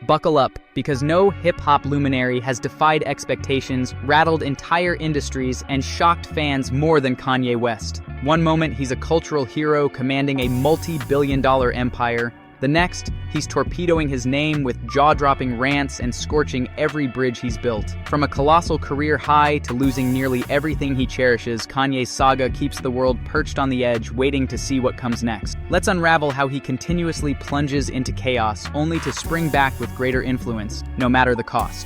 Buckle up, because no hip-hop luminary has defied expectations, rattled entire industries, and shocked fans more than Kanye West. One moment, he's a cultural hero commanding a multi-billion-dollar empire. The next, he's torpedoing his name with jaw-dropping rants and scorching every bridge he's built. From a colossal career high to losing nearly everything he cherishes, Kanye's saga keeps the world perched on the edge, waiting to see what comes next. Let's unravel how he continuously plunges into chaos, only to spring back with greater influence, no matter the cost.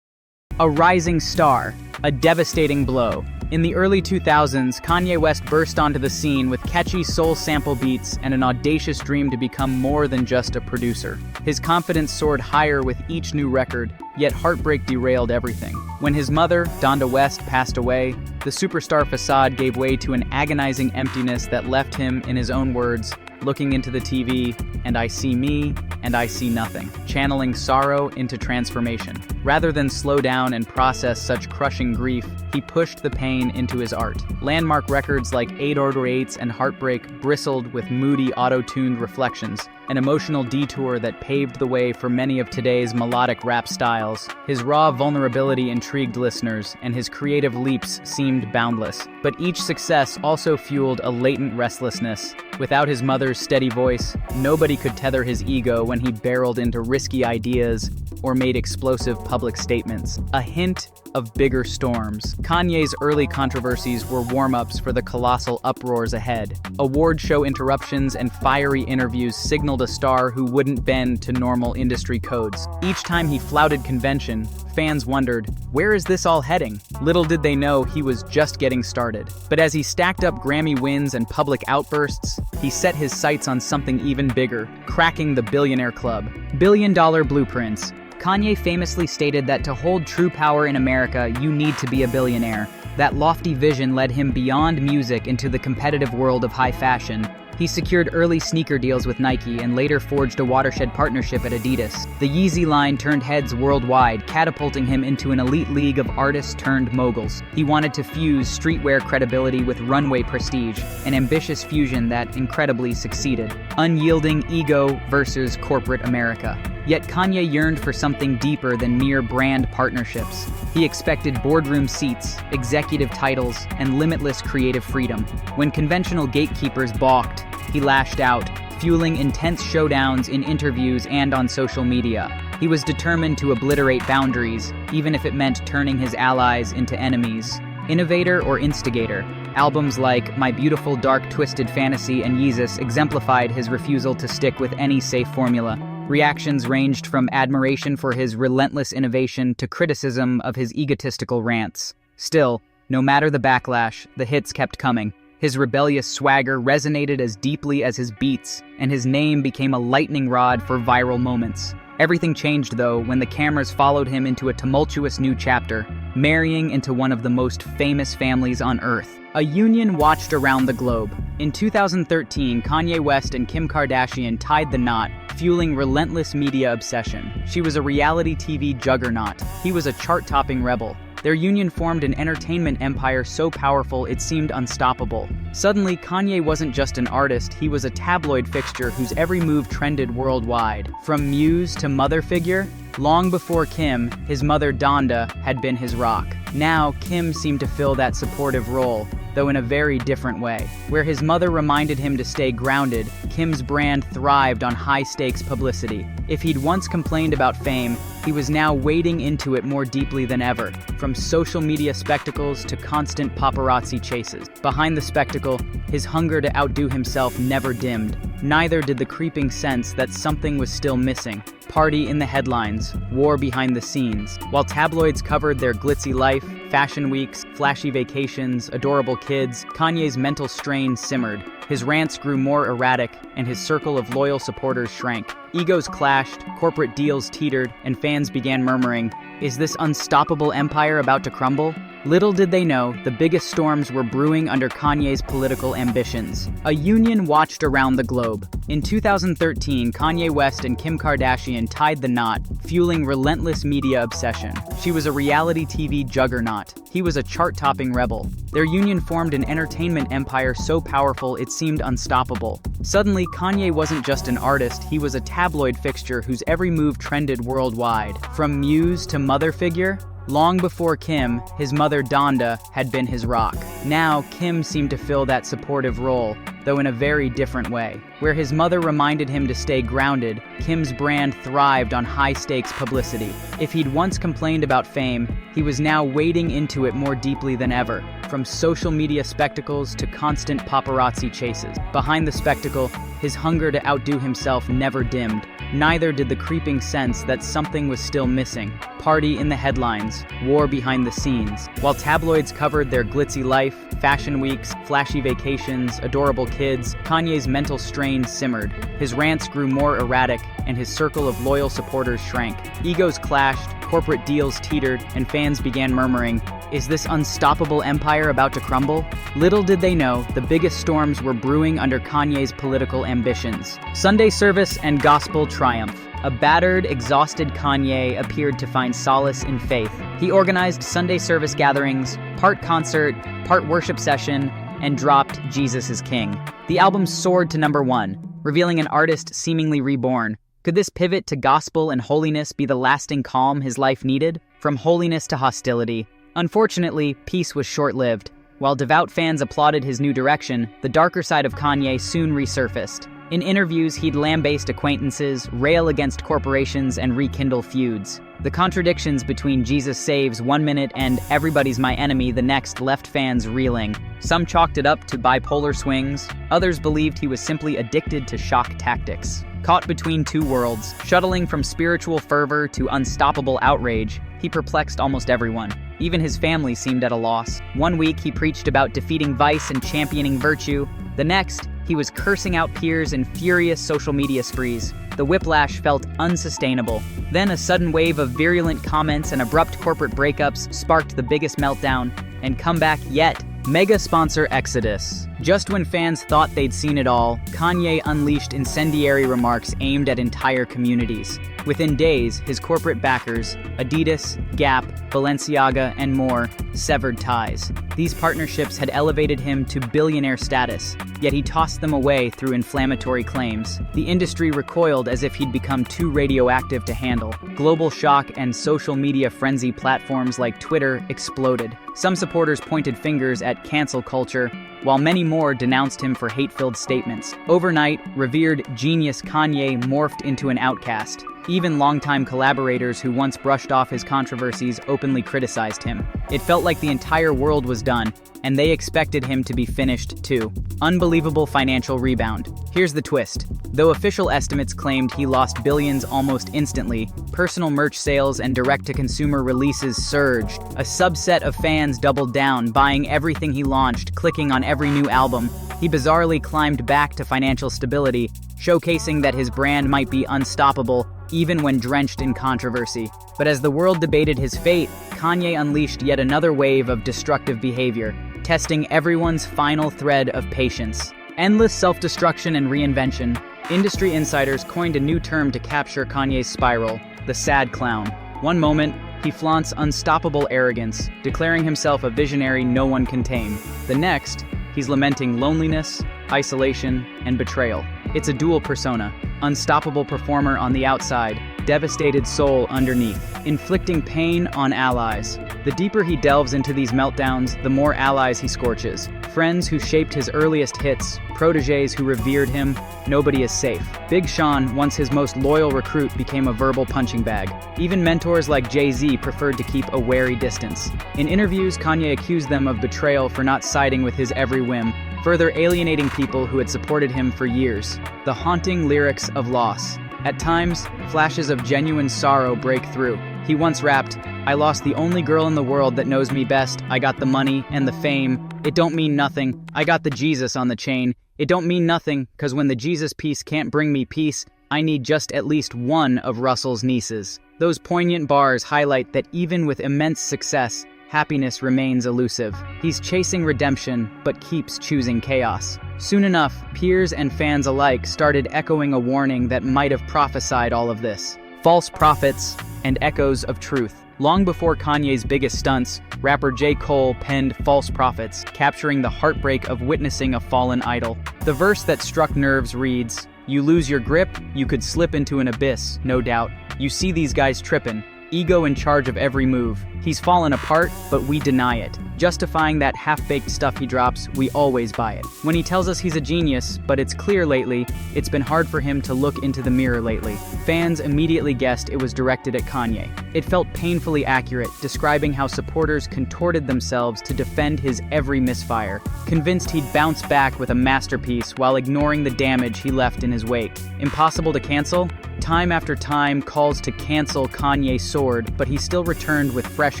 A rising star, a devastating blow. In the early 2000s, Kanye West burst onto the scene with catchy soul sample beats and an audacious dream to become more than just a producer. His confidence soared higher with each new record, yet heartbreak derailed everything. When his mother, Donda West, passed away, the superstar facade gave way to an agonizing emptiness that left him, in his own words, looking into the TV, and I see me, and I see nothing, channeling sorrow into transformation. Rather than slow down and process such crushing grief, he pushed the pain into his art. Landmark records like 808s and Heartbreak bristled with moody, auto-tuned reflections, an emotional detour that paved the way for many of today's melodic rap styles. His raw vulnerability intrigued listeners, and his creative leaps seemed boundless. But each success also fueled a latent restlessness. Without his mother's steady voice, nobody could tether his ego when he barreled into risky ideas or made explosive public statements. A hint of bigger storms. Kanye's early controversies were warm-ups for the colossal uproars ahead. Award show interruptions and fiery interviews signaled a star who wouldn't bend to normal industry codes. Each time he flouted convention, fans wondered, where is this all heading? Little did they know he was just getting started. But as he stacked up Grammy wins and public outbursts, he set his sights on something even bigger, cracking the billionaire club. Billion-dollar blueprints. Kanye famously stated that to hold true power in America, you need to be a billionaire. That lofty vision led him beyond music into the competitive world of high fashion. He secured early sneaker deals with Nike and later forged a watershed partnership at Adidas. The Yeezy line turned heads worldwide, catapulting him into an elite league of artists-turned-moguls. He wanted to fuse streetwear credibility with runway prestige, an ambitious fusion that incredibly succeeded. Unyielding ego versus corporate America. Yet Kanye yearned for something deeper than mere brand partnerships. He expected boardroom seats, executive titles, and limitless creative freedom. When conventional gatekeepers balked, he lashed out, fueling intense showdowns in interviews and on social media. He was determined to obliterate boundaries, even if it meant turning his allies into enemies. Innovator or instigator? Albums like My Beautiful Dark Twisted Fantasy and Yeezus exemplified his refusal to stick with any safe formula. Reactions ranged from admiration for his relentless innovation to criticism of his egotistical rants. Still, no matter the backlash, the hits kept coming. His rebellious swagger resonated as deeply as his beats, and his name became a lightning rod for viral moments. Everything changed, though, when the cameras followed him into a tumultuous new chapter, marrying into one of the most famous families on Earth. A union watched around the globe. In 2013, Kanye West and Kim Kardashian tied the knot, fueling relentless media obsession. She was a reality TV juggernaut. He was a chart-topping rebel. Their union formed an entertainment empire so powerful it seemed unstoppable. Suddenly, Kanye wasn't just an artist, he was a tabloid fixture whose every move trended worldwide. From muse to mother figure, long before Kim, his mother Donda had been his rock. Now, Kim seemed to fill that supportive role, though in a very different way. Where his mother reminded him to stay grounded, Kim's brand thrived on high-stakes publicity. If he'd once complained about fame, he was now wading into it more deeply than ever, from social media spectacles to constant paparazzi chases. Behind the spectacle, his hunger to outdo himself never dimmed. Neither did the creeping sense that something was still missing. Party in the headlines, war behind the scenes. While tabloids covered their glitzy life, fashion weeks, flashy vacations, adorable kids, Kanye's mental strain simmered. His rants grew more erratic, and his circle of loyal supporters shrank. Egos clashed, corporate deals teetered, and fans began murmuring, "Is this unstoppable empire about to crumble?" Little did they know, the biggest storms were brewing under Kanye's political ambitions. A union watched around the globe. In 2013, Kanye West and Kim Kardashian tied the knot, fueling relentless media obsession. She was a reality TV juggernaut. He was a chart-topping rebel. Their union formed an entertainment empire so powerful it seemed unstoppable. Suddenly, Kanye wasn't just an artist, he was a tabloid fixture whose every move trended worldwide. From muse to mother figure, long before Kim, his mother Donda had been his rock. Now, Kim seemed to fill that supportive role, though in a very different way. Where his mother reminded him to stay grounded, Kim's brand thrived on high-stakes publicity. If he'd once complained about fame, he was now wading into it more deeply than ever. From social media spectacles to constant paparazzi chases. Behind the spectacle, his hunger to outdo himself never dimmed. Neither did the creeping sense that something was still missing. Party in the headlines, war behind the scenes. While tabloids covered their glitzy life, fashion weeks, flashy vacations, adorable kids, Kanye's mental strain simmered. His rants grew more erratic, and his circle of loyal supporters shrank. Egos clashed, corporate deals teetered, and fans began murmuring, "Is this unstoppable empire about to crumble?" Little did they know, the biggest storms were brewing under Kanye's political ambitions. Sunday service and gospel triumph. A battered, exhausted Kanye appeared to find solace in faith. He organized Sunday service gatherings, part concert, part worship session, and dropped Jesus is King. The album soared to #1, revealing an artist seemingly reborn. Could this pivot to gospel and holiness be the lasting calm his life needed? From holiness to hostility. Unfortunately, peace was short-lived. While devout fans applauded his new direction, the darker side of Kanye soon resurfaced. In interviews, he'd lambaste acquaintances, rail against corporations, and rekindle feuds. The contradictions between Jesus saves one minute and everybody's my enemy the next left fans reeling. Some chalked it up to bipolar swings, others believed he was simply addicted to shock tactics. Caught between two worlds, shuttling from spiritual fervor to unstoppable outrage, he perplexed almost everyone. Even his family seemed at a loss. One week he preached about defeating vice and championing virtue. The next, he was cursing out peers in furious social media sprees. The whiplash felt unsustainable. Then a sudden wave of virulent comments and abrupt corporate breakups sparked the biggest meltdown and comeback yet. Mega sponsor exodus. Just when fans thought they'd seen it all, Kanye unleashed incendiary remarks aimed at entire communities. Within days, his corporate backers, Adidas, Gap, Balenciaga, and more, severed ties. These partnerships had elevated him to billionaire status, yet he tossed them away through inflammatory claims. The industry recoiled as if he'd become too radioactive to handle. Global shock and social media frenzy platforms like Twitter exploded. Some supporters pointed fingers at cancel culture, while many more denounced him for hate-filled statements. Overnight, revered genius Kanye morphed into an outcast. Even longtime collaborators who once brushed off his controversies openly criticized him. It felt like the entire world was done, and they expected him to be finished too. Unbelievable financial rebound. Here's the twist. Though official estimates claimed he lost billions almost instantly, personal merch sales and direct-to-consumer releases surged. A subset of fans doubled down, buying everything he launched, clicking on every new album. He bizarrely climbed back to financial stability, showcasing that his brand might be unstoppable, even when drenched in controversy. But as the world debated his fate, Kanye unleashed yet another wave of destructive behavior, testing everyone's final thread of patience. Endless self-destruction and reinvention. Industry insiders coined a new term to capture Kanye's spiral, the sad clown. One moment, he flaunts unstoppable arrogance, declaring himself a visionary no one can tame. The next, he's lamenting loneliness, isolation, and betrayal. It's a dual persona, unstoppable performer on the outside, devastated soul underneath, inflicting pain on allies. The deeper he delves into these meltdowns, the more allies he scorches. Friends who shaped his earliest hits, protégés who revered him, nobody is safe. Big Sean, once his most loyal recruit, became a verbal punching bag. Even mentors like Jay-Z preferred to keep a wary distance. In interviews, Kanye accused them of betrayal for not siding with his every whim, further alienating people who had supported him for years. The haunting lyrics of loss. At times, flashes of genuine sorrow break through. He once rapped, "I lost the only girl in the world that knows me best. I got the money and the fame. It don't mean nothing. I got the Jesus on the chain. It don't mean nothing, 'cause when the Jesus piece can't bring me peace, I need just at least one of Russell's nieces." Those poignant bars highlight that even with immense success, happiness remains elusive. He's chasing redemption, but keeps choosing chaos. Soon enough, peers and fans alike started echoing a warning that might have prophesied all of this. False prophets and echoes of truth. Long before Kanye's biggest stunts, rapper J. Cole penned False Prophets, capturing the heartbreak of witnessing a fallen idol. The verse that struck nerves reads, "You lose your grip, you could slip into an abyss, no doubt. You see these guys trippin'. Ego in charge of every move. He's fallen apart, but we deny it. Justifying that half-baked stuff he drops, we always buy it. When he tells us he's a genius, but it's clear lately, it's been hard for him to look into the mirror lately." Fans immediately guessed it was directed at Kanye. It felt painfully accurate, describing how supporters contorted themselves to defend his every misfire, convinced he'd bounce back with a masterpiece while ignoring the damage he left in his wake. Impossible to cancel? Time after time, calls to cancel Kanye soared, but he still returned with fresh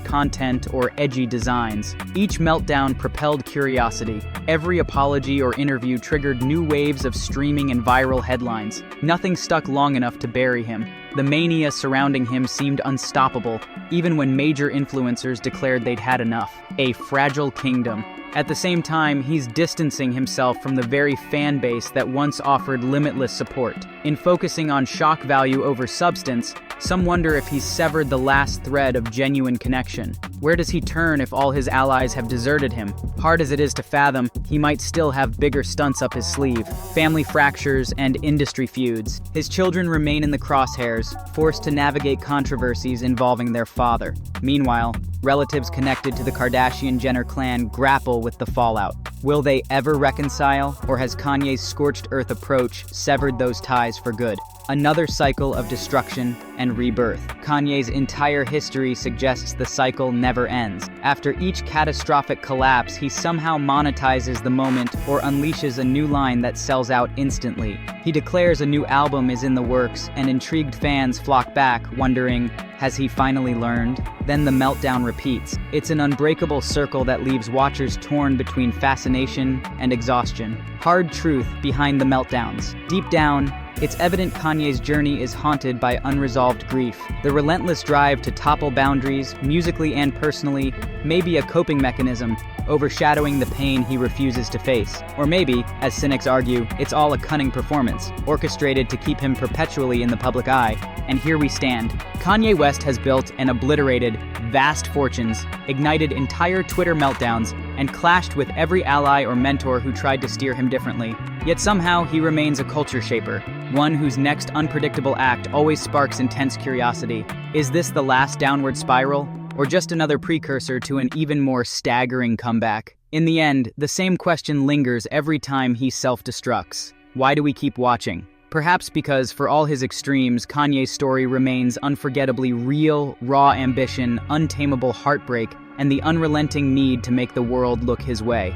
content or edgy designs. Each meltdown propelled curiosity. Every apology or interview triggered new waves of streaming and viral headlines. Nothing stuck long enough to bury him. The mania surrounding him seemed unstoppable, even when major influencers declared they'd had enough. A fragile kingdom. At the same time, he's distancing himself from the very fan base that once offered limitless support. In focusing on shock value over substance, some wonder if he's severed the last thread of genuine connection. Where does he turn if all his allies have deserted him? Hard as it is to fathom, he might still have bigger stunts up his sleeve. Family fractures and industry feuds. His children remain in the crosshairs, forced to navigate controversies involving their father. Meanwhile, relatives connected to the Kardashian-Jenner clan grapple with the fallout. Will they ever reconcile, or has Kanye's scorched earth approach severed those ties for good? Another cycle of destruction and rebirth. Kanye's entire history suggests the cycle never ends. After each catastrophic collapse, he somehow monetizes the moment or unleashes a new line that sells out instantly. He declares a new album is in the works, and intrigued fans flock back, wondering, has he finally learned? Then the meltdown repeats. It's an unbreakable circle that leaves watchers torn between fascination and exhaustion. Hard truth behind the meltdowns. Deep down, it's evident Kanye's journey is haunted by unresolved grief. The relentless drive to topple boundaries, musically and personally, may be a coping mechanism, overshadowing the pain he refuses to face. Or maybe, as cynics argue, it's all a cunning performance, orchestrated to keep him perpetually in the public eye. And here we stand. Kanye West has built and obliterated vast fortunes, ignited entire Twitter meltdowns, and clashed with every ally or mentor who tried to steer him differently. Yet somehow he remains a culture shaper, one whose next unpredictable act always sparks intense curiosity. Is this the last downward spiral, or just another precursor to an even more staggering comeback? In the end, the same question lingers every time he self-destructs. Why do we keep watching? Perhaps because, for all his extremes, Kanye's story remains unforgettably real, raw ambition, untamable heartbreak, and the unrelenting need to make the world look his way.